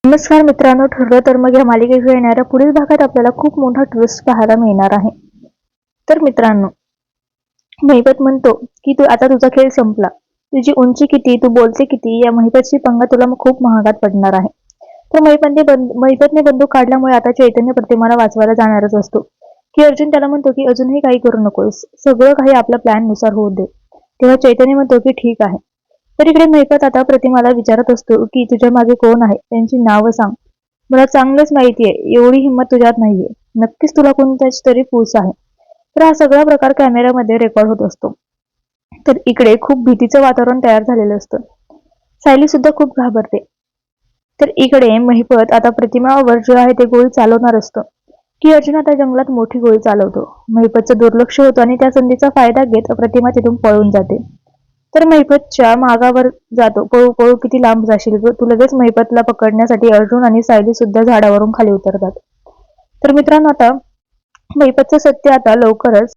नमस्कार मित्रांनो, ठरलं तर मग या मालिकेत येणाऱ्या पुढील भागात आपल्याला खूप मोठा ट्विस्ट पाहायला मिळणार आहे. तर मित्रांनो, महिपत म्हणतो की तू आता तुझा खेळ संपला. तुझी उंची किती, तू बोलते किती, या महिपतची पंगा तुला खूप महागात पडणार आहे. तर महिपतने बंदूक काढल्यामुळे आता चैतन्य प्रतिमाला वाचवायला जाणारच असतो की अर्जुन त्याला म्हणतो की अजूनही काही करू नकोस, सगळं काही आपल्या प्लॅन नुसार होऊ दे. तेव्हा चैतन्य म्हणतो की ठीक आहे. तर इकडे महिपत आता प्रतिमाला विचारत असतो की तुझ्या मागे कोण आहे, त्यांची नावं सांग. मला चांगलंच माहितीये एवढी हिंमत तुझ्यात नाहीये. नक्कीच तुला कोणत्याच तरी फूस आहे. तर हा सगळा प्रकार कॅमेऱ्यामध्ये रेकॉर्ड होत असतो. तर इकडे खूप भीतीचं वातावरण तयार झालेलं असतं. सायली सुद्धा खूप घाबरते. तर इकडे महिपत आता प्रतिमावर जो आहे ते गोळी चालवणार असतं की अर्जुन आता जंगलात मोठी गोळी चालवतो. महिपतचं दुर्लक्ष होतं आणि त्या संधीचा फायदा घेत प्रतिमा तिथून पळून जाते. तर महिपतच्या मागावर जातो. पळू पळू किती लांब जाशील ग. तू लगेच महिपतला पकडण्यासाठी अर्जुन आणि सायली सुद्धा झाडावरून खाली उतरतात. तर मित्रांनो, आता महिपतचं सत्य आता लवकरच